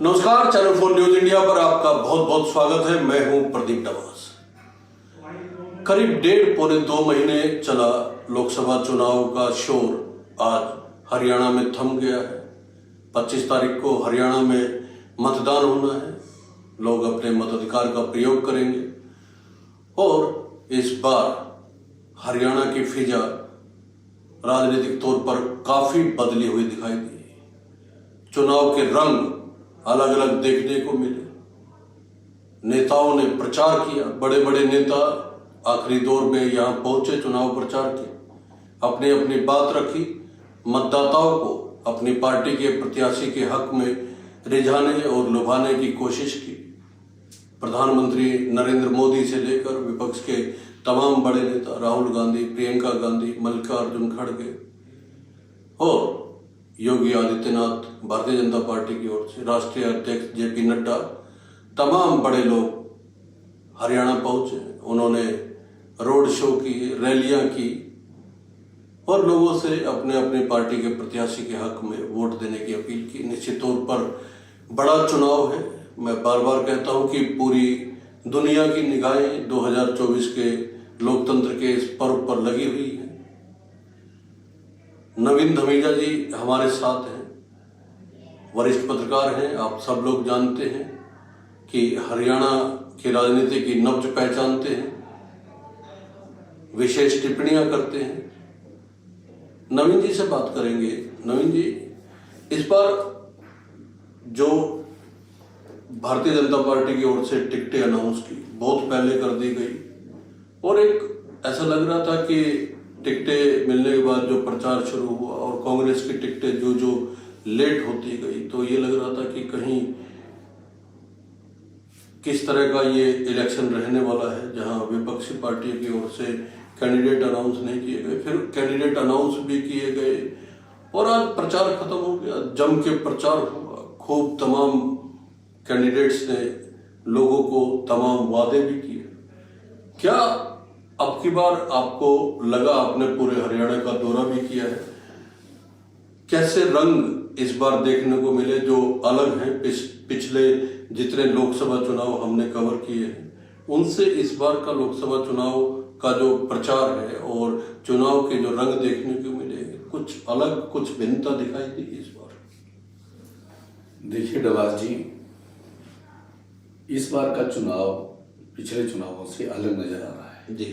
नमस्कार, channel 4 news India पर आपका बहुत बहुत स्वागत है। मैं हूं प्रदीप नवाज। करीब 1.5-2 महीने चला लोकसभा चुनाव का शोर आज हरियाणा में थम गया है। 25 तारीख को हरियाणा में मतदान होना है। लोग अपने मताधिकार का प्रयोग करेंगे और इस बार हरियाणा की फिजा राजनीतिक तौर पर काफी बदली हुई दिखाई दी। चुनाव के रंग अलग अलग देखने को मिले। नेताओं ने प्रचार किया, बड़े बड़े नेता आखिरी दौर में यहां पहुंचे, चुनाव प्रचार किया, अपनी अपनी बात रखी, मतदाताओं को अपनी पार्टी के प्रत्याशी के हक में रिझाने और लुभाने की कोशिश की। प्रधानमंत्री नरेंद्र मोदी से लेकर विपक्ष के तमाम बड़े नेता राहुल गांधी, प्रियंका गांधी, मल्लिकार्जुन खड़गे और योगी आदित्यनाथ, भारतीय जनता पार्टी की ओर से राष्ट्रीय अध्यक्ष जेपी नड्डा, तमाम बड़े लोग हरियाणा पहुंचे। उन्होंने रोड शो की, रैलियां की और लोगों से अपने अपने पार्टी के प्रत्याशी के हक में वोट देने की अपील की। निश्चित तौर पर बड़ा चुनाव है। मैं बार बार कहता हूं कि पूरी दुनिया की निगाहें 2024 के लोकतंत्र के इस पर्व पर लगी हुई है। नवीन धमीजा जी हमारे साथ हैं, वरिष्ठ पत्रकार हैं। आप सब लोग जानते हैं कि हरियाणा की राजनीति की नब्ज पहचानते हैं, विशेष टिप्पणियां करते हैं। नवीन जी से बात करेंगे। नवीन जी, इस बार जो भारतीय जनता पार्टी की ओर से टिकटें अनाउंस की, बहुत पहले कर दी गई और एक ऐसा लग रहा था कि टिकटें मिलने के बाद जो प्रचार शुरू हुआ और कांग्रेस की टिकटें जो लेट होती गई, तो ये लग रहा था कि कहीं किस तरह का ये इलेक्शन रहने वाला है, जहां विपक्षी पार्टी की ओर से कैंडिडेट अनाउंस नहीं किए गए, फिर कैंडिडेट अनाउंस भी किए गए और आज प्रचार खत्म हो गया। जम के प्रचार हुआ, खूब तमाम कैंडिडेट्स ने लोगों को तमाम वादे भी किए। क्या अब की बार आपको लगा, आपने पूरे हरियाणा का दौरा भी किया है, कैसे रंग इस बार देखने को मिले जो अलग हैं पिछले जितने लोकसभा चुनाव हमने कवर किए हैं उनसे? इस बार का लोकसभा चुनाव का जो प्रचार है और चुनाव के जो रंग देखने को मिले, कुछ अलग, कुछ भिन्नता दिखाई दी इस बार? देखिए डवास जी, इस बार का चुनाव पिछले चुनावों से अलग नजर आ रहा है जी।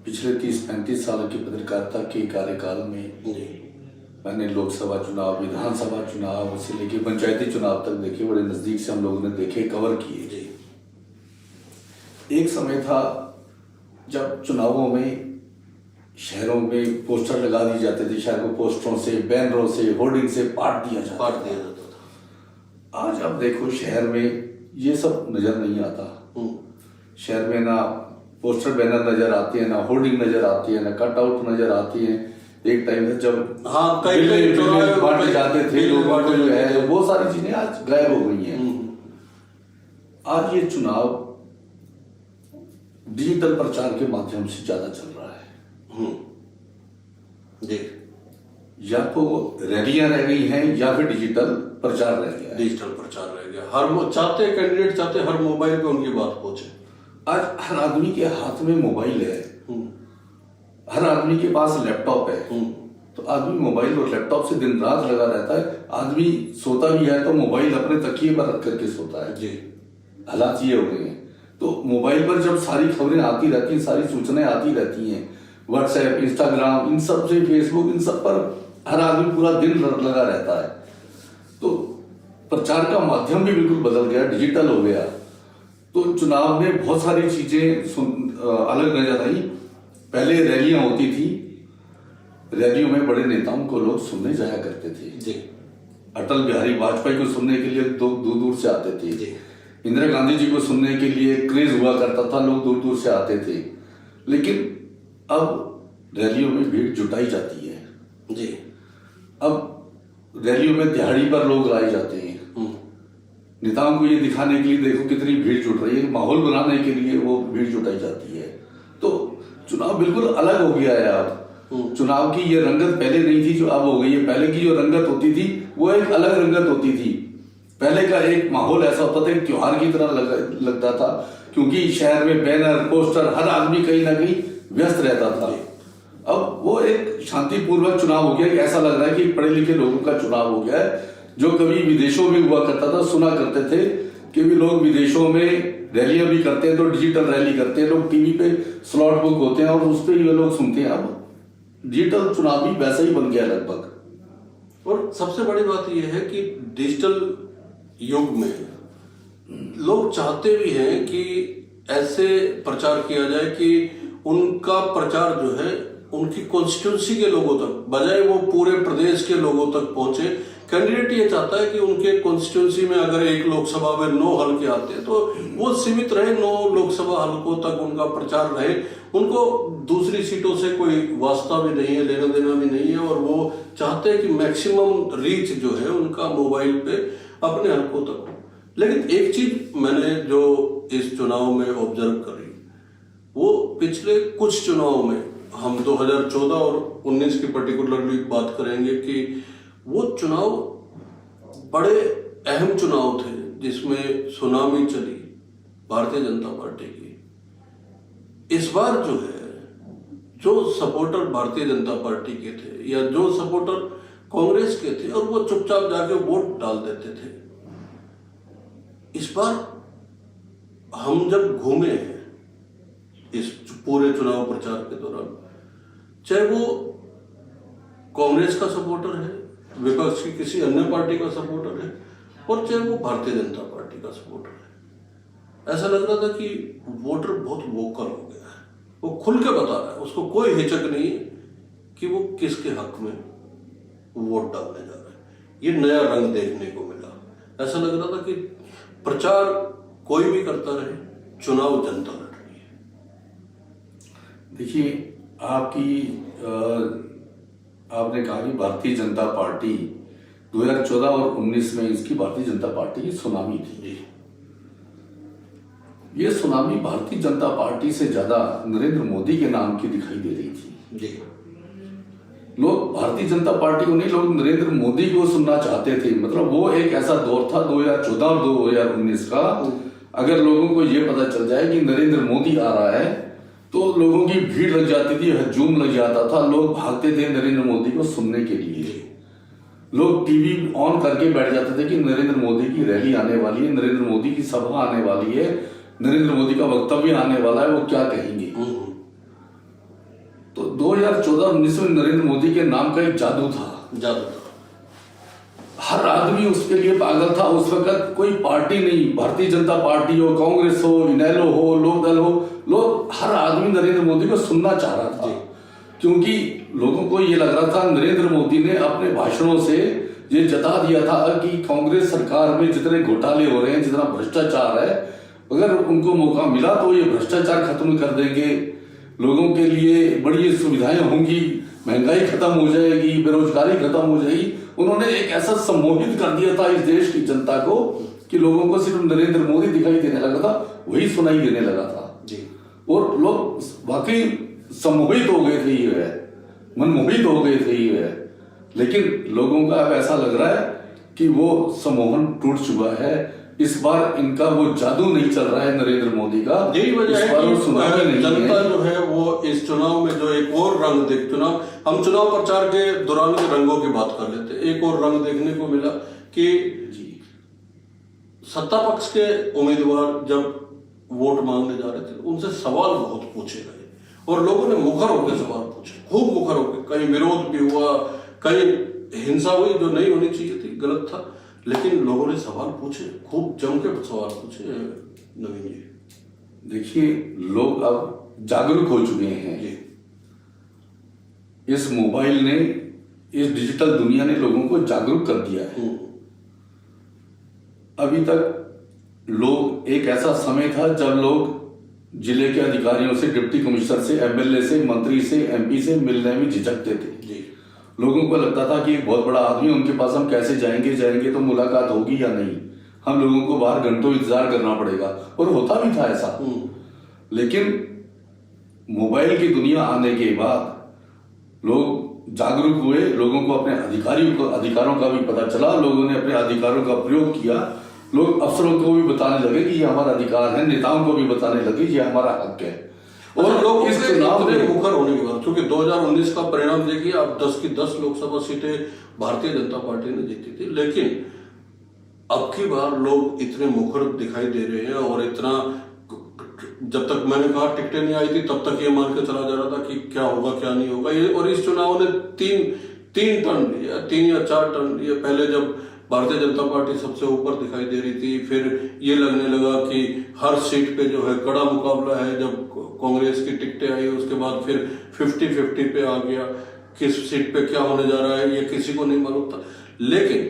पिछले 30-35 सालों की पत्रकारिता के कार्यकाल में मैंने लोकसभा चुनाव, विधानसभा चुनाव से लेकर पंचायती चुनाव तक देखे, बड़े नजदीक से हम लोगों ने देखे, कवर किए। एक समय था जब चुनावों में शहरों में पोस्टर लगा दिए जाते थे, शहर को पोस्टरों से, बैनरों से, होर्डिंग से पाट दिया जाता था। आज अब देखो शहर में ये सब नजर नहीं आता। शहर में ना पोस्टर बैनर नजर आते हैं, ना होर्डिंग नजर आती है, ना कटआउट नजर आती है। एक टाइम था जब कई बांटे जाते थे लोगों को, जो है वो सारी चीजें आज गायब हो गई हैं। आज ये चुनाव डिजिटल प्रचार के माध्यम से ज्यादा चल रहा है जी। या तो रैलियां रह गई हैं या फिर डिजिटल प्रचार रह गया है। डिजिटल प्रचार रह गया। हर कैंडिडेट चाहते हर मोबाइल पे उनकी बात पहुंचे। आज हर आदमी के हाथ में मोबाइल है, हर आदमी के पास लैपटॉप है, तो आदमी मोबाइल और लैपटॉप से दिन रात लगा रहता है। आदमी सोता भी है तो मोबाइल अपने तकिए पर रख करके सोता है जी। हालात ये हो गए हैं। तो मोबाइल पर जब सारी खबरें आती रहती हैं, सारी सूचनाएं आती रहती हैं, व्हाट्सएप, इंस्टाग्राम, इन सब से, फेसबुक, इन सब पर हर आदमी पूरा दिन लगा रहता है। तो प्रचार का माध्यम भी बिल्कुल बदल गया, डिजिटल हो गया। तो चुनाव में बहुत सारी चीजें अलग नजर आई। पहले रैलियां होती थी, रैलियों में बड़े नेताओं को लोग सुनने जाया करते थे जी। अटल बिहारी वाजपेयी को सुनने के लिए दूर दूर से आते थे जी। इंदिरा गांधी जी को सुनने के लिए क्रेज हुआ करता था, लोग दूर दूर से आते थे। लेकिन अब रैलियों में भीड़ जुटाई जाती है जी। अब रैलियों में दिहाड़ी पर लोग लाए जाते हैं। नेताओं को ये दिखाने के लिए देखो कितनी भीड़ जुट रही है, माहौल बनाने के लिए वो भीड़ जुटाई जाती है। तो चुनाव बिल्कुल अलग हो गया है अब। चुनाव की ये रंगत पहले नहीं थी जो अब हो गई है। पहले की जो रंगत होती थी वो एक अलग रंगत होती थी। पहले का एक माहौल ऐसा होता था, एक त्योहार की तरह लगता था, क्योंकि शहर में बैनर पोस्टर, हर आदमी कहीं ना कहीं व्यस्त रहता था। अब वो एक शांतिपूर्वक चुनाव हो गया कि ऐसा लग रहा है कि पढ़े लिखे लोगों का चुनाव हो गया है। जो कभी विदेशों में हुआ करता था, सुना करते थे कि भी लोग विदेशों में रैलियां भी करते हैं तो डिजिटल रैली करते हैं, लोग टीवी पे स्लॉट बुक होते हैं और उस पर ही लोग सुनते हैं। अब डिजिटल चुनाव भी वैसा ही बन गया लगभग। और सबसे बड़ी बात यह है कि डिजिटल युग में लोग चाहते भी हैं कि ऐसे प्रचार किया जाए कि उनका प्रचार जो है उनकी कॉन्स्टिट्यूंसी के लोगों तक, बजाय वो पूरे प्रदेश के लोगों तक पहुंचे। कैंडिडेट ये चाहता है कि उनके कॉन्स्टिट्यूंसी में अगर एक लोकसभा में 9 हल्के आते हैं तो वो सीमित रहे, 9 लोकसभा हल्कों तक उनका प्रचार रहे। उनको दूसरी सीटों से कोई वास्ता भी नहीं है, लेना देना भी नहीं है, और वो चाहते हैं कि मैक्सिमम रीच जो है उनका मोबाइल पे अपने हल्कों तक हो। लेकिन एक चीज मैंने जो इस चुनाव में ऑब्जर्व करी, वो पिछले कुछ चुनाव में, हम 2014 और 19 की पर्टिकुलरली बात करेंगे, कि वो चुनाव बड़े अहम चुनाव थे जिसमें सुनामी चली भारतीय जनता पार्टी की। इस बार जो है, जो सपोर्टर भारतीय जनता पार्टी के थे या जो सपोर्टर कांग्रेस के थे, और वो चुपचाप जाके वोट डाल देते थे। इस बार हम जब घूमे हैं इस पूरे चुनाव प्रचार के दौरान, चाहे वो कांग्रेस का सपोर्टर है, विपक्ष की किसी अन्य पार्टी का सपोर्टर है, और चाहे वो भारतीय जनता पार्टी का सपोर्टर है, ऐसा लग रहा था कि वोटर बहुत वोकल हो गया है। वो खुल के बता रहा है, उसको कोई हिचक नहीं है कि वो किसके हक में वोट डालने जा रहा है। ये नया रंग देखने को मिला। ऐसा लग रहा था कि प्रचार कोई भी करता रहे, चुनाव जनता लड़ रही है। देखिए, आपने कहा कि भारतीय जनता पार्टी 2014 और 19 में इसकी भारतीय जनता पार्टी की सुनामी थी। ये सुनामी भारतीय जनता पार्टी से ज्यादा नरेंद्र मोदी के नाम की दिखाई दे रही थी। जी। लोग भारतीय जनता पार्टी को नहीं, लोग नरेंद्र मोदी को सुनना चाहते थे। मतलब वो एक ऐसा दौर था 2014 और 2019 का, अगर लोगों को ये पता चल जाए कि नरेंद्र मोदी आ रहा है तो लोगों की भीड़ लग जाती थी, हजूम लग जाता था, लोग भागते थे नरेंद्र मोदी को सुनने के लिए। लोग टीवी ऑन करके बैठ जाते थे कि नरेंद्र मोदी की रैली आने वाली है, नरेंद्र मोदी की सभा आने वाली है, नरेंद्र मोदी का वक्तव्य आने वाला है, वो क्या कहेंगे। तो 2014-19 में नरेंद्र मोदी के नाम का एक जादू था। हर आदमी उसके लिए पागल था। उस वक्त कोई पार्टी नहीं, भारतीय जनता पार्टी हो, कांग्रेस हो, इनेलो हो, लोकदल हो, लोग हर आदमी नरेंद्र मोदी को सुनना चाह रहा था, क्योंकि लोगों को ये लग रहा था नरेंद्र मोदी ने अपने भाषणों से ये जता दिया था कि कांग्रेस सरकार में जितने घोटाले हो रहे हैं, जितना भ्रष्टाचार है, अगर उनको मौका मिला तो ये भ्रष्टाचार खत्म कर देंगे, लोगों के लिए बड़ी सुविधाएं होंगी, महंगाई खत्म हो जाएगी, बेरोजगारी खत्म हो जाएगी। उन्होंने एक ऐसा सम्मोहित कर दिया था इस देश की जनता को कि लोगों को सिर्फ नरेंद्र मोदी दिखाई देने लगा था, वही सुनाई देने लगा था जी। और लोग वाकई सम्मोहित हो गए थे, ये मनमोहित हो गए थे ये। लेकिन लोगों का अब ऐसा लग रहा है कि वो सम्मोहन टूट चुका है। इस बार इनका वो जादू नहीं चल रहा है नरेंद्र मोदी का। यही वजह है कि जनता जो है वो इस चुनाव में जो एक और रंग हम चुनाव प्रचार के दौरान के रंगों की बात कर लेते, एक और रंग देखने को मिला कि सत्ता पक्ष के उम्मीदवार जब वोट मांगने जा रहे थे, उनसे सवाल बहुत पूछे गए और लोगों ने मुखर होकर सवाल पूछे, खूब मुखर होकर। कहीं विरोध भी हुआ, कहीं हिंसा हुई जो नहीं होनी चाहिए थी, गलत था, लेकिन लोगों ने सवाल पूछे, खूब जम के सवाल पूछे। नवीन जी, देखिए, लोग अब जागरूक हो चुके हैं जी। इस मोबाइल ने, इस डिजिटल दुनिया ने लोगों को जागरूक कर दिया है। अभी तक लोग, एक ऐसा समय था जब लोग जिले के अधिकारियों से, डिप्टी कमिश्नर से, एमएलए से, मंत्री से, एमपी से मिलने में झिझकते थे जी। लोगों को लगता था कि एक बहुत बड़ा आदमी, उनके पास हम कैसे जाएंगे तो मुलाकात होगी या नहीं, हम लोगों को बाहर घंटों इंतजार करना पड़ेगा, और होता भी था ऐसा। लेकिन मोबाइल की दुनिया आने के बाद लोग जागरूक हुए, लोगों को अपने अधिकारों का भी पता चला, लोगों ने अपने अधिकारों का प्रयोग किया, लोग अफसरों को भी बताने लगे कि ये हमारा अधिकार है, नेताओं को भी बताने लगे ये हमारा हक है। और लोग इस चुनाव में मुखर होने के बाद, क्योंकि 2019 का परिणाम देखिए, अब 10 की 10 लोकसभा सीटें भारतीय जनता पार्टी ने जीती थी, लेकिन अब की बार लोग इतने मुखर दिखाई दे रहे हैं और इतना, जब तक मैंने कहा टिकटें नहीं आई थी तब तक ये मान के चला जा रहा था कि क्या होगा क्या नहीं होगा ये। और इस चुनाव ने तीन टर्न या 3 या 4 टर्न, ये पहले जब भारतीय जनता पार्टी सबसे ऊपर दिखाई दे रही थी, फिर ये लगने लगा कि हर सीट पे जो है कड़ा मुकाबला है। जब कांग्रेस की टिकटें आई उसके बाद फिर 50-50 पे आ गया, किस सीट पे क्या होने जा रहा है ये किसी को नहीं मालूम था। लेकिन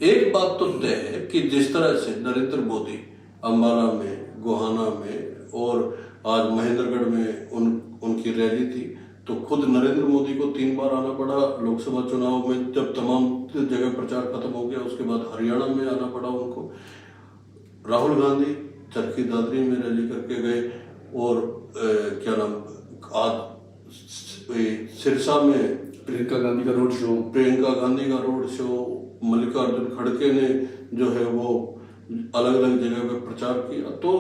एक बात तो तय है कि जिस तरह से नरेंद्र मोदी अम्बाला में, गोहाना में और आज महेंद्रगढ़ में उनकी रैली थी, तो खुद नरेंद्र मोदी को 3 बार आना पड़ा लोकसभा चुनाव में। जब तमाम जगह प्रचार खत्म हो गया उसके बाद हरियाणा में आना पड़ा उनको। राहुल गांधी चरखी दादरी में रैली करके गए और क्या नाम, आज सिरसा में प्रियंका गांधी का रोड शो, मल्लिकार्जुन खड़गे ने जो है वो अलग अलग जगह पे प्रचार किया। तो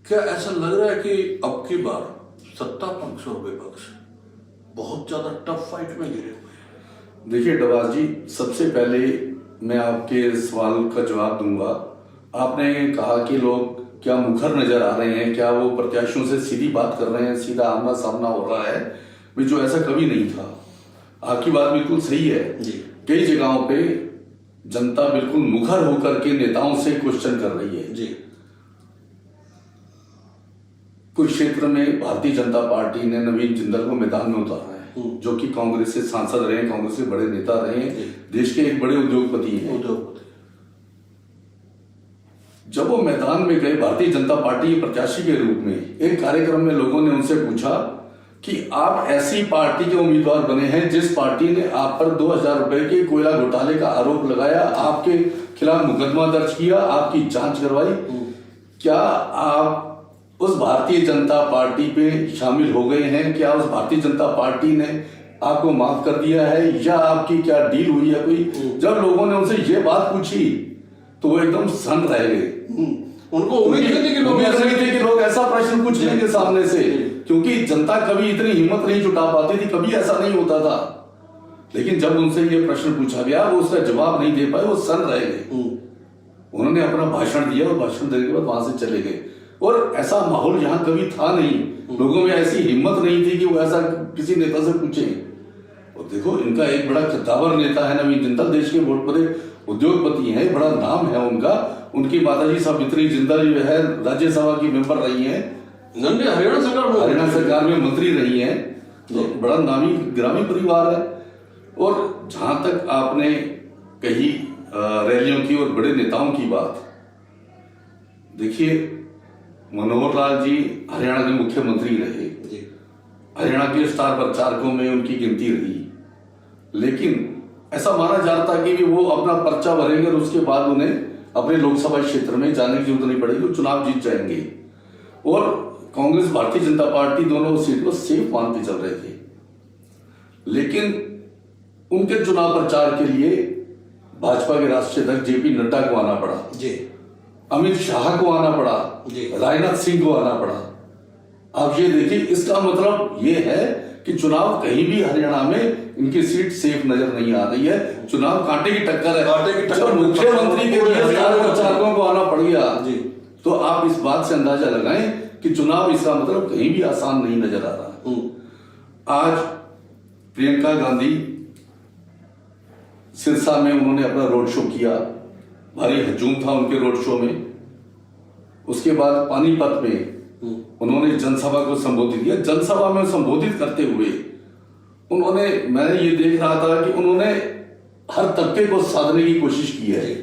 क्या ऐसा लग रहा है कि अब की बार सत्ता पक्ष और विपक्ष बहुत ज्यादा टफ फाइट में गिरे हुए हैं? देखिए डबास जी, सबसे पहले मैं आपके सवाल का जवाब दूंगा। आपने कहा कि लोग क्या मुखर नजर आ रहे हैं, क्या वो प्रत्याशियों से सीधी बात कर रहे हैं, सीधा आमना सामना हो रहा है, भी जो ऐसा कभी नहीं था। आपकी बात बिल्कुल सही है जी। कई जगहों पे जनता बिल्कुल मुखर होकर के नेताओं से क्वेश्चन कर रही है जी। कुरुक्षेत्र में भारतीय जनता पार्टी ने नवीन जिंदल को मैदान में उतारा है, जो कि कांग्रेस से सांसद रहे हैं, कांग्रेस के बड़े नेता रहे हैं, देश के एक बड़े उद्योगपति हैं। जब वो मैदान में गए भारतीय जनता पार्टी के प्रत्याशी के रूप में, एक कार्यक्रम में लोगों ने उनसे पूछा कि आप ऐसी पार्टी के उम्मीदवार बने हैं जिस पार्टी ने आप पर 2000 रुपए के कोयला घोटाले का आरोप लगाया, आपके खिलाफ मुकदमा दर्ज किया, आपकी जांच करवाई, क्या आप उस भारतीय जनता पार्टी पे शामिल हो गए हैं? क्या उस भारतीय जनता पार्टी ने आपको माफ कर दिया है या आपकी क्या डील हुई है कोई? जब लोगों ने उनसे ये बात पूछी तो वो एकदम सन रह गए। उनको उम्मीद नहीं थी कि लोग ऐसा प्रश्न पूछ लेंगे सामने से, क्योंकि जनता कभी इतनी हिम्मत नहीं जुटा पाती थी, कभी ऐसा नहीं होता था। लेकिन जब उनसे ये प्रश्न पूछा गया वो उसका जवाब नहीं दे पाए, वो सन रह गए। उन्होंने अपना भाषण दिया और भाषण देने के बाद वहां से चले गए। और ऐसा माहौल यहाँ कभी था नहीं, लोगों में ऐसी हिम्मत नहीं थी कि वो ऐसा किसी नेता से पूछे। और देखो, इनका एक बड़ा कद्दावर नेता है नवीन जिंदल, देश के बहुत बड़े उद्योगपति हैं, बड़ा नाम है उनका। उनकी माताजी सावित्री जिंदल जो है राज्यसभा की मेंबर रही हैं, हरियाणा सरकार में मंत्री रही हैं, तो बड़ा नामी ग्रामीण परिवार है। और जहां तक आपने कही रैलियों की और बड़े नेताओं की बात, देखिए मनोहर लाल जी हरियाणा के मुख्यमंत्री रहे, हरियाणा के स्टार प्रचारकों में उनकी गिनती रही, लेकिन ऐसा माना जाता कि वो अपना पर्चा भरेंगे और उसके बाद उन्हें अपने लोकसभा क्षेत्र में जाने की जरूरत नहीं पड़ेगी, वो चुनाव जीत जाएंगे। और कांग्रेस भारतीय जनता पार्टी दोनों सीट को सेफ मान के चल रहे थे, लेकिन उनके चुनाव प्रचार के लिए भाजपा के राष्ट्रीय अध्यक्ष जेपी नड्डा को आना पड़ा, अमित शाह को आना पड़ा, राजनाथ सिंह को आना पड़ा। आप ये देखिए, इसका मतलब ये है कि चुनाव कहीं भी हरियाणा में इनकी सीट सेफ नजर नहीं आ रही है, चुनाव कांटे की टक्कर है। जब मुख्यमंत्री के लिए स्टार प्रचारकों को आना पड़ गया तो आप इस बात से अंदाजा लगाएं कि चुनाव इसका मतलब कहीं भी आसान नहीं नजर आ रहा। आज प्रियंका गांधी सिरसा में उन्होंने अपना रोड शो किया, भारी हजूम था उनके रोड शो में। उसके बाद पानीपत में उन्होंने जनसभा को संबोधित किया। जनसभा में संबोधित करते हुए उन्होंने, मैंने ये देख रहा था कि उन्होंने हर तबके को साधने की कोशिश की है।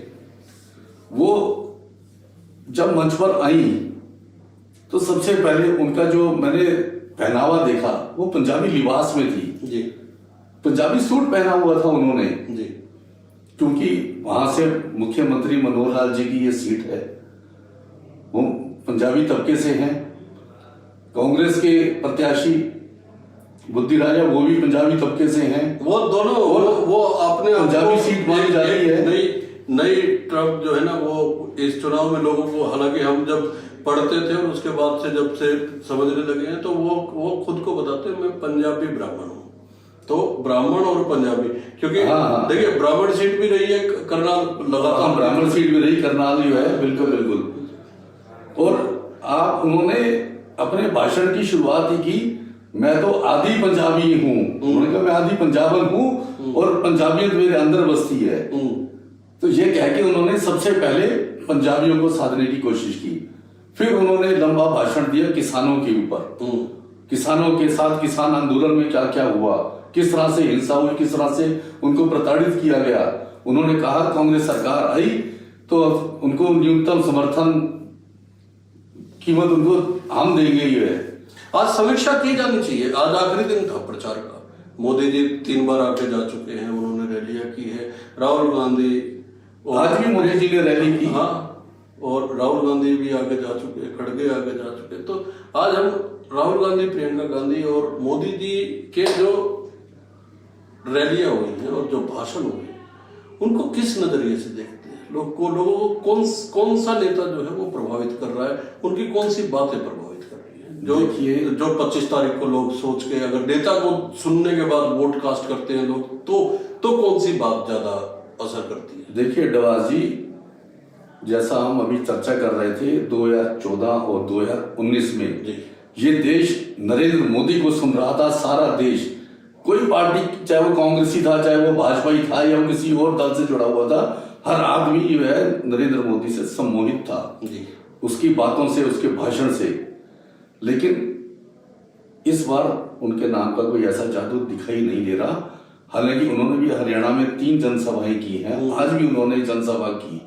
वो जब मंच पर आई तो सबसे पहले उनका जो मैंने पहनावा देखा वो पंजाबी लिबास में थी, पंजाबी सूट पहना हुआ था उन्होंने, क्योंकि वहां से मुख्यमंत्री मनोहर लाल जी की ये सीट है, वो पंजाबी तबके से हैं। कांग्रेस के प्रत्याशी बुद्धि राजा वो भी पंजाबी तबके से हैं। वो दोनों वो अपने पंजाबी सीट मानी जा रही है। नई ट्रम्प जो है ना, वो इस चुनाव में लोगों को, हालांकि हम जब पढ़ते थे और उसके बाद से जब से समझने लगे हैं, तो वो खुद को बताते हैं मैं पंजाबी ब्राह्मण हूँ। तो ब्राह्मण और पंजाबी, क्योंकि देखिए ब्राह्मण सीट भी रही है करनाल लगातार, ब्राह्मण सीट भी रही करनाल जो है, बिल्कुल बिल्कुल। और आप उन्होंने अपने भाषण की शुरुआत ही की, मैं तो आदि पंजाबी हूँ। उन्होंने कहा मैं आदि पंजाबन हूँ और पंजाबियत मेरे अंदर बसती है। तो ये कह के उन्होंने सबसे पहले पंजाबियों को साधने की कोशिश की। फिर उन्होंने लंबा भाषण दिया किसानों के ऊपर, किसानों के साथ किसान आंदोलन में क्या क्या हुआ, किस तरह से हिंसा हुई, किस तरह से उनको प्रताड़ित किया गया। उन्होंने कहा कांग्रेस सरकार आई तो उनको न्यूनतम समर्थन कीमत उनको हम देंगे। ये है आज समीक्षा की जानी चाहिए। आज आखिरी दिन था प्रचार का। मोदी जी 3 बार आके जा चुके हैं, उन्होंने रैलियां की है। राहुल गांधी आज भी मोदी जी ने रैली की, हाँ, और राहुल गांधी भी आगे जा चुके, खड़गे आगे जा चुके। तो आज हम राहुल गांधी, प्रियंका गांधी और मोदी जी के जो रैलियां हुई हैं और जो भाषण हुए, उनको किस नजरिए से देखते हैं? लोगों को कौन सा नेता जो है वो प्रभावित कर रहा है, उनकी कौन सी बातें प्रभावित कर रही है? जो 25 तारीख को लोग सोच के, अगर नेता को सुनने के बाद वोट कास्ट करते हैं लोग, तो कौन सी बात ज्यादा असर करती है? देखिए डवाज जी, जैसा हम अभी चर्चा कर रहे थे 2014 और 2019 में ये देश नरेंद्र मोदी को सुन रहा था, सारा देश। कोई पार्टी, चाहे वो कांग्रेसी था, चाहे वो भाजपा ही था या किसी और दल से जुड़ा हुआ था, हर आदमी जो है नरेंद्र मोदी से सम्मोहित था, उसकी बातों से, उसके भाषण से। लेकिन इस बार उनके नाम का कोई ऐसा जादू दिखाई नहीं दे रहा। हालांकि उन्होंने भी हरियाणा में 3 जनसभाएं की हैं, आज भी उन्होंने जनसभा की।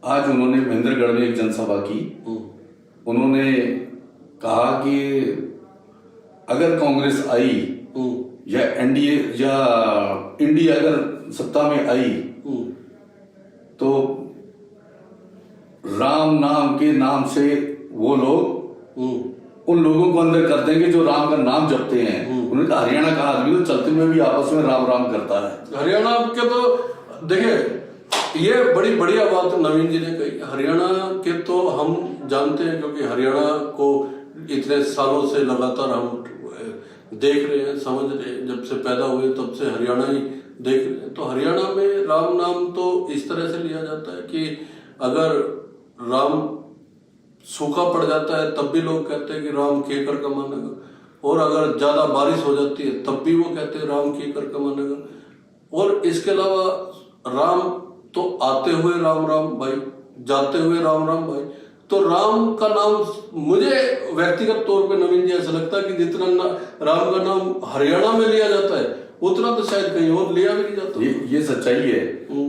आज उन्होंने महेंद्रगढ़ में एक जनसभा की। उन्होंने कहा कि अगर कांग्रेस आई या एनडीए या इंडिया अगर सत्ता में आई तो राम नाम के नाम से वो लोग उन लोगों को अंदर कर देंगे जो राम का नाम जपते हैं। उन्होंने कहा हरियाणा का आदमी तो चलते हुए भी आपस में राम राम करता है। हरियाणा के तो देखिए, ये बड़ी बढ़िया बात नवीन जी ने कही। हरियाणा के तो हम जानते हैं, क्योंकि हरियाणा को इतने सालों से लगातार हम देख रहे हैं, समझ रहे हैं। जब से पैदा हुए तब से हरियाणा ही देख रहे हैं। तो हरियाणा में राम नाम तो इस तरह से लिया जाता है कि अगर राम सूखा पड़ जाता है तब भी लोग कहते हैं कि राम केकर कमानेगा, और अगर ज्यादा बारिश हो जाती है तब भी वो कहते हैं राम केकर कमानेगा। और इसके अलावा राम तो आते हुए राम राम भाई, जाते हुए राम राम भाई। तो राम का नाम मुझे व्यक्तिगत तौर पे नवीन जी ऐसा लगता है कि जितना राम का नाम हरियाणा में लिया जाता है उतना तो शायद कहीं और लिया भी नहीं जाता। ये सच्चाई है।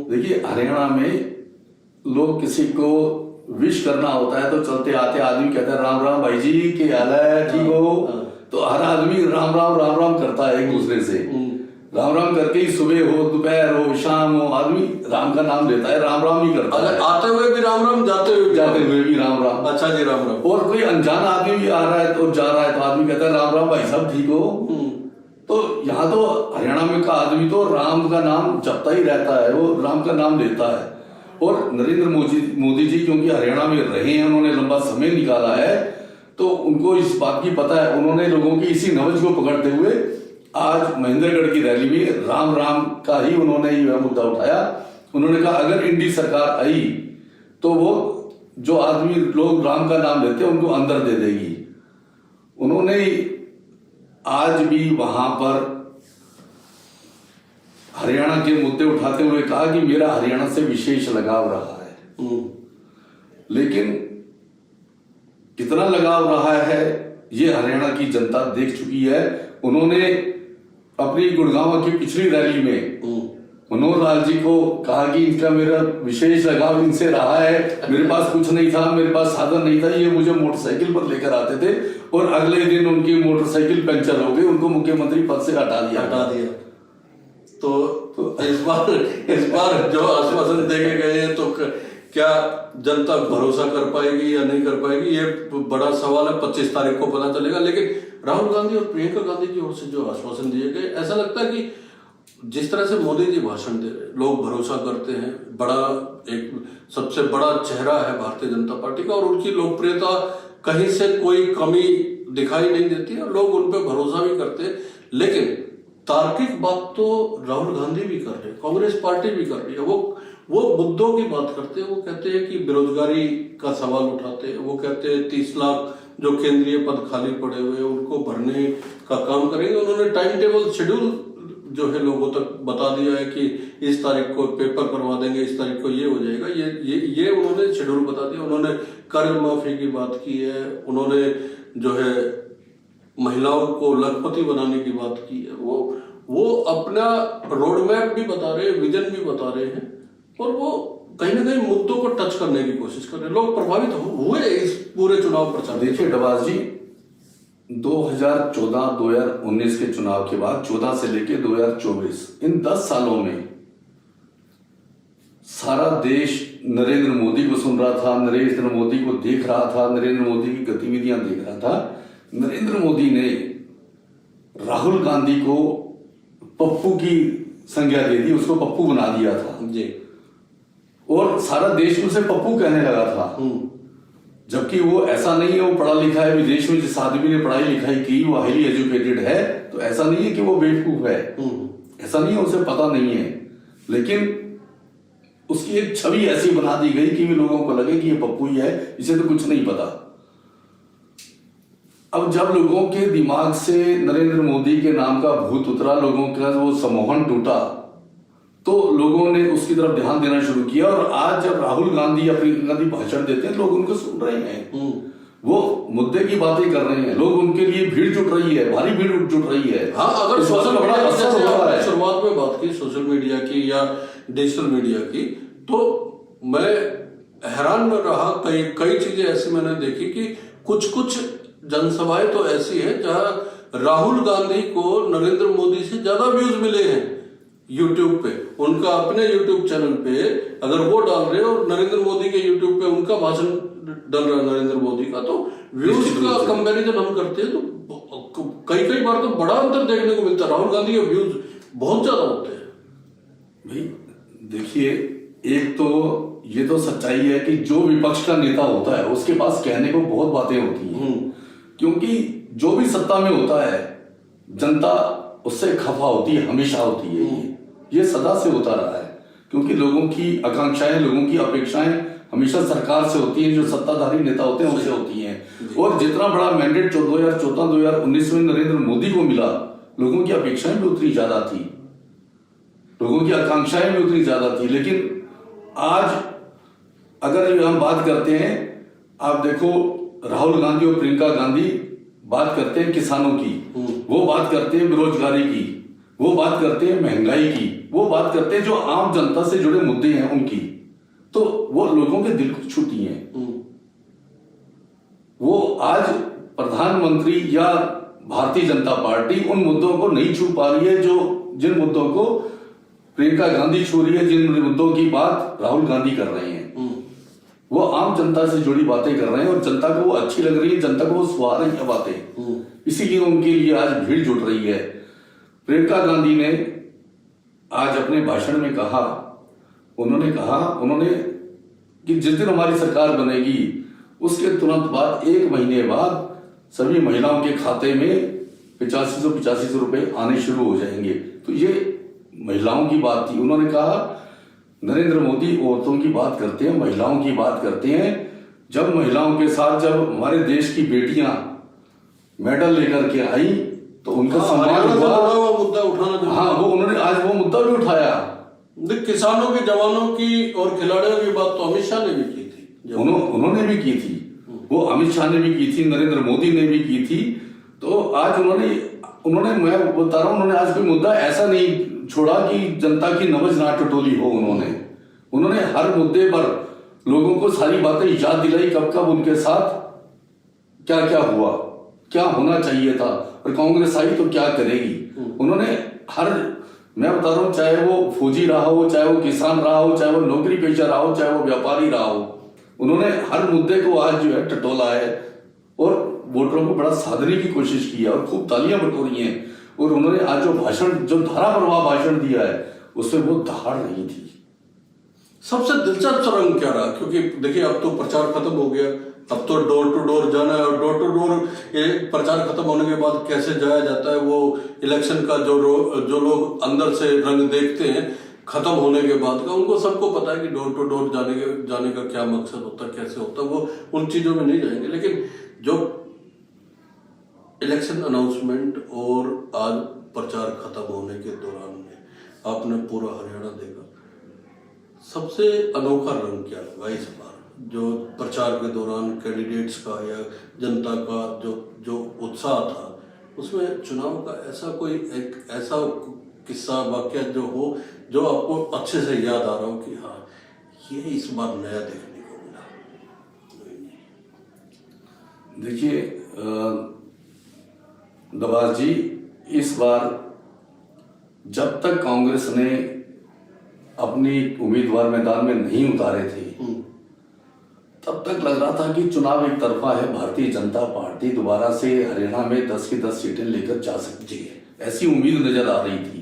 देखिए हरियाणा में लोग किसी को विश करना होता है तो चलते आते आदमी कहता है राम राम भाई जी, क्या हाल है, ठीक हो? तो हर आदमी राम राम करता है एक दूसरे से। राम राम करके ही सुबह हो, दोपहर हो, शाम हो, आदमी राम का नाम लेता है, राम ही करता है। आते हुए भी राम राम, जाते हुए भी राम राम। अच्छा जी, राम राम। और कोई अनजान आदमी भी आ रहा है तो जा रहा है तो आदमी कहता है राम राम भाई साहब, ठीक हो? तो यहाँ तो हरियाणा में का आदमी तो राम का नाम जपता ही रहता है, वो राम का नाम लेता है। और नरेंद्र मोदी जी क्योंकि हरियाणा में रहे हैं, उन्होंने लंबा समय निकाला है, तो उनको इस बात की पता है। उन्होंने लोगों की इसी नवज को पकड़ते हुए आज महेंद्रगढ़ की रैली में राम राम का ही उन्होंने यह मुद्दा उठाया। उन्होंने कहा अगर इंडी सरकार आई तो वो जो आदमी लोग राम का नाम लेते हैं उनको अंदर दे देगी। उन्होंने आज भी वहां पर हरियाणा के मुद्दे उठाते हुए कहा कि मेरा हरियाणा से विशेष लगाव रहा है। लेकिन कितना लगाव रहा है ये हरियाणा की जनता देख चुकी है। उन्होंने अपनी गुड़गांव की पिछली रैली में मनोहर लाल जी को कहा कि इनका मेरा विशेष लगाव इनसे रहा है, मेरे पास कुछ नहीं था, मेरे पास साधन नहीं था, ये मुझे मोटरसाइकिल पर लेकर आते थे और अगले दिन उनकी मोटरसाइकिल पंचर हो गई, उनको मुख्यमंत्री पद से हटा दिया। तो इस बार जो आश्वासन देके गए हैं तो क्या जनता भरोसा कर पाएगी या नहीं कर पाएगी, ये बड़ा सवाल है। 25 तारीख को पता चलेगा। लेकिन राहुल गांधी और प्रियंका गांधी की ओर से जो आश्वासन दिए गए, ऐसा लगता है कि जिस तरह से मोदी जी भाषण दे रहे, लोग भरोसा करते हैं। बड़ा एक सबसे बड़ा चेहरा है भारतीय जनता पार्टी का, और उनकी लोकप्रियता कहीं से कोई कमी दिखाई नहीं देती है, लोग उन पर भरोसा भी करते हैं। लेकिन तार्किक बात तो राहुल गांधी भी कर रहे हैं, कांग्रेस पार्टी भी कर रही है। वो मुद्दों की बात करते हैं। वो कहते हैं कि बेरोजगारी का सवाल उठाते हैं। वो कहते हैं 30 लाख जो केंद्रीय पद खाली पड़े हुए हैं उनको भरने का काम करेंगे। उन्होंने टाइम टेबल शेड्यूल जो है लोगों तक बता दिया है कि इस तारीख को पेपर करवा देंगे, इस तारीख को ये हो जाएगा। ये उन्होंने शेड्यूल बता दिया। उन्होंने कर्ज माफी की बात की है। उन्होंने जो है महिलाओं को लखपति बनाने की बात की है। वो अपना रोड मैप भी बता रहे हैं, विजन भी बता रहे हैं, और वो कहीं ना कहीं मुद्दों को टच करने की कोशिश कर रहे हैं। लोग प्रभावित हुए इस पूरे चुनाव प्रचार। देखिए डबास जी, 2014-2019 के चुनाव के बाद 14 से लेके 2024 इन 10 सालों में सारा देश नरेंद्र मोदी को सुन रहा था, नरेंद्र मोदी को देख रहा था, नरेंद्र मोदी की गतिविधियां देख रहा था। नरेंद्र मोदी ने राहुल गांधी को पप्पू की संज्ञा दे दी, उसको पप्पू बना दिया था जी, और सारा देश उसे पप्पू कहने लगा था। जबकि वो ऐसा नहीं है, वो पढ़ा लिखा है। विदेश में जिस आदमी ने पढ़ाई लिखाई की वो हाईली एजुकेटेड है, तो ऐसा नहीं है कि वो बेवकूफ है, ऐसा नहीं है, उसे पता नहीं है। लेकिन उसकी एक छवि ऐसी बना दी गई कि लोगों को लगे कि ये पप्पू ही है, इसे तो कुछ नहीं पता। अब जब लोगों के दिमाग से नरेंद्र मोदी के नाम का भूत उतरा, लोगों का वो सम्मोहन टूटा, तो लोगों ने उसकी तरफ ध्यान देना शुरू किया। और आज जब राहुल गांधी या प्रियंका गांधी भाषण देते हैं, लोग उनको सुन रहे हैं, वो मुद्दे की बातें कर रहे हैं, लोग उनके लिए भीड़ जुट रही है, भारी भीड़ जुट रही है। हाँ, अगर सोशल बड़ा असर हो रहा है। शुरुआत में बात की सोशल मीडिया की या डिजिटल मीडिया की, तो मैं हैरान रहा। कई चीजें ऐसी मैंने देखी कि कुछ जनसभाएं तो ऐसी है जहां राहुल गांधी को नरेंद्र मोदी से ज्यादा व्यूज मिले हैं यूट्यूब पे। उनका अपने यूट्यूब चैनल पे अगर वो डाल रहे हैं और नरेंद्र मोदी के यूट्यूब पे उनका भाषण डल रहा है नरेंद्र मोदी का, तो व्यूज का कंपैरिजन हम करते हैं तो कई बार तो बड़ा अंतर देखने को मिलता है। राहुल गांधी के व्यूज बहुत ज्यादा होते हैं। भाई देखिए, एक तो ये तो सच्चाई है कि जो विपक्ष का नेता होता है उसके पास कहने को बहुत बातें होती हैं, क्योंकि जो भी सत्ता में होता है जनता उससे खफा होती है, हमेशा होती है। ये सदा से होता रहा है, क्योंकि लोगों की आकांक्षाएं, लोगों की अपेक्षाएं हमेशा सरकार से होती हैं, जो सत्ताधारी नेता होते हैं उनसे होती हैं। और जितना बड़ा मैंडेट 2014-2019 में नरेंद्र मोदी को मिला, लोगों की अपेक्षाएं भी उतनी ज्यादा थी, लोगों की आकांक्षाएं भी उतनी ज्यादा थी। लेकिन आज अगर हम बात करते हैं, आप देखो राहुल गांधी और प्रियंका गांधी बात करते हैं किसानों की, वो बात करते हैं बेरोजगारी की, वो बात करते हैं महंगाई की, वो बात करते हैं जो आम जनता से जुड़े मुद्दे हैं उनकी, तो वो लोगों के दिल को छूती हैं। वो आज प्रधानमंत्री या भारतीय जनता पार्टी उन मुद्दों को नहीं छू पा रही है जो जिन मुद्दों को प्रियंका गांधी छू रही है, जिन मुद्दों की बात राहुल गांधी कर रहे हैं। वो आम जनता से जुड़ी बातें कर रहे हैं और जनता को वो अच्छी लग रही है, जनता को वो सुहा रही है बातें, इसीलिए उनके लिए आज भीड़ जुट रही है। प्रियंका गांधी ने आज अपने भाषण में कहा, उन्होंने कि जिस दिन हमारी सरकार बनेगी उसके तुरंत बाद 1 महीने बाद सभी महिलाओं के खाते में 8500 रुपए आने शुरू हो जाएंगे। तो ये महिलाओं की बात थी। उन्होंने कहा नरेंद्र मोदी औरतों की बात करते हैं, महिलाओं की बात करते हैं। जब महिलाओं के साथ जब हमारे देश की बेटियां मेडल लेकर के आई तो उनका सम्मान हुआ। मुद्दा उठाना, हाँ, वो उन्होंने आज वो मुद्दा भी उठाया। किसानों के, जवानों की और खिलाड़ियों की बात तो अमित शाह ने भी की थी, उन्होंने भी की थी, वो अमित शाह ने भी की थी, नरेंद्र मोदी ने भी की थी। तो आज उन्होंने मैं बता रहा हूं, उन्होंने आज कोई मुद्दा ऐसा नहीं छोड़ा कि जनता की नब्ज ना टटोली हो। उन्होंने हर मुद्दे पर लोगों को सारी बातें याद दिलाई, कब उनके साथ क्या क्या हुआ, क्या होना चाहिए था, और कांग्रेस आई तो क्या करेगी। उन्होंने हर मैं बता रहा हूँ, चाहे वो फौजी रहा हो, चाहे वो किसान रहा हो, चाहे वो नौकरी पेशा रहा हो, चाहे वो व्यापारी रहा हो, उन्होंने हर मुद्दे को आज जो है टटोला है और वोटरों को बड़ा साधने की कोशिश की है और खूब तालियां बटोरी हैं। और उन्होंने आज जो भाषण, जो धारा प्रवाह भाषण दिया है, उसमें वो धार नहीं थी। सबसे दिलचस्प रंग क्या रहा? क्योंकि देखिए अब तो प्रचार खत्म हो गया, अब तो डोर टू डोर जाना है, और डोर टू डोर ये प्रचार खत्म होने के बाद कैसे जाया जाता है, वो इलेक्शन का जो लोग अंदर से रंग देखते हैं खत्म होने के बाद का, उनको सबको पता है कि डोर टू डोर जाने का क्या मकसद होता है, कैसे होता है, वो उन चीजों में नहीं जाएंगे। लेकिन जो इलेक्शन अनाउंसमेंट और आज प्रचार खत्म होने के दौरान में आपने पूरा हरियाणा देखा, सबसे अनोखा रंग क्या लगा इस बार? जो प्रचार के दौरान कैंडिडेट्स का या जनता का जो उत्साह था, उसमें चुनाव का ऐसा कोई एक ऐसा किस्सा वाकया जो आपको अच्छे से याद आ रहा हो कि हाँ ये इस बार नया देखने को मिला? देखिए दबाज जी, इस बार जब तक कांग्रेस ने अपनी उम्मीदवार मैदान में नहीं उतारे थे, तब तक लग रहा था कि चुनाव एक तरफा है, भारतीय जनता पार्टी दोबारा से हरियाणा में 10 की 10 सीटें लेकर जा सकती है, ऐसी उम्मीद नजर आ रही थी।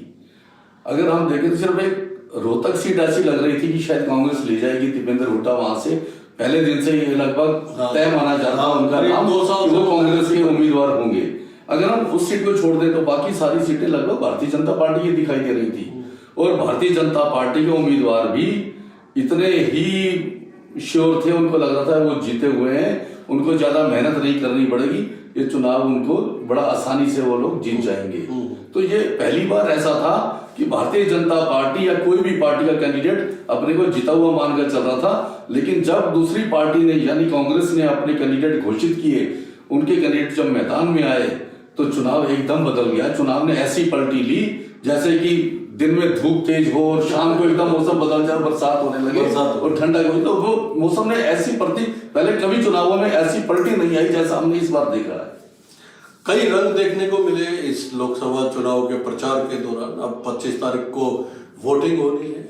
अगर हम देखें तो सिर्फ एक रोहतक सीट ऐसी लग रही थी कि शायद कांग्रेस ले जाएगी, दीपेंद्र हुड्डा वहां से पहले दिन से ये लगभग तय माना जा रहा था उनका नाम, वो कांग्रेस के उम्मीदवार होंगे। अगर हम उस सीट को छोड़ दें तो बाकी सारी सीटें लगभग भारतीय जनता पार्टी की दिखाई दे रही थी, और भारतीय जनता पार्टी के उम्मीदवार भी इतने ही श्योर थे, उनको लग रहा था वो जीते हुए हैं, उनको ज्यादा मेहनत नहीं करनी पड़ेगी, ये चुनाव उनको बड़ा आसानी से वो लोग जीत जाएंगे। तो ये पहली बार ऐसा था कि भारतीय जनता पार्टी या कोई भी पार्टी का कैंडिडेट अपने को जीता हुआ मानकर चल रहा था। लेकिन जब दूसरी पार्टी ने यानी कांग्रेस ने अपने कैंडिडेट घोषित किए, उनके कैंडिडेट जब मैदान में आए तो चुनाव एकदम बदल गया। चुनाव ने ऐसी पलटी ली जैसे कि दिन में धूप तेज हो और शाम को एकदम मौसम बदल जाए, बरसात होने लगे और ठंडा हो, तो वो मौसम ने ऐसी पलटी, पहले कभी चुनावों में ऐसी पलटी नहीं आई जैसा हमने इस बार देखा है। कई रंग देखने को मिले इस लोकसभा चुनाव के प्रचार के दौरान। अब 25 तारीख को वोटिंग होनी है।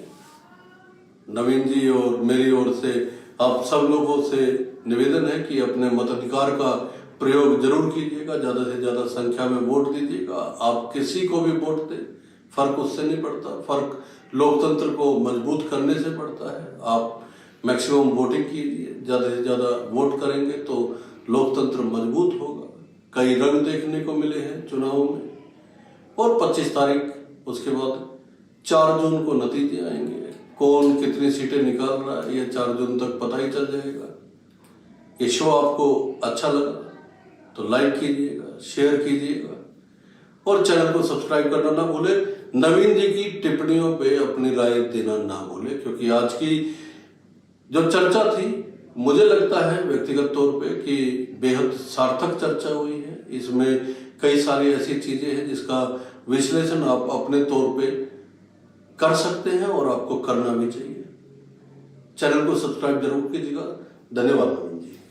नवीन जी और मेरी ओर से आप सब लोगों से निवेदन है कि अपने मताधिकार का प्रयोग जरूर कीजिएगा, ज्यादा से ज्यादा संख्या में वोट दीजिएगा। आप किसी को भी वोट दें, फर्क उससे नहीं पड़ता, फर्क लोकतंत्र को मजबूत करने से पड़ता है। आप मैक्सिमम वोटिंग कीजिए, ज्यादा से ज्यादा वोट करेंगे तो लोकतंत्र मजबूत होगा। कई रंग देखने को मिले हैं चुनाव में, और 25 तारीख उसके बाद 4 जून को नतीजे आएंगे। कौन कितनी सीटें निकाल रहा है ये 4 जून तक पता ही चल जाएगा। ये शो आपको अच्छा लगा तो लाइक कीजिएगा, शेयर कीजिएगा और चैनल को सब्सक्राइब करना ना भूले। नवीन जी की टिप्पणियों पे अपनी राय देना ना भूले, क्योंकि आज की जो चर्चा थी मुझे लगता है व्यक्तिगत तौर पे कि बेहद सार्थक चर्चा हुई है। इसमें कई सारी ऐसी चीजें हैं जिसका विश्लेषण आप अपने तौर पे कर सकते हैं और आपको करना भी चाहिए। चैनल को सब्सक्राइब जरूर कीजिएगा। धन्यवाद नवीन जी।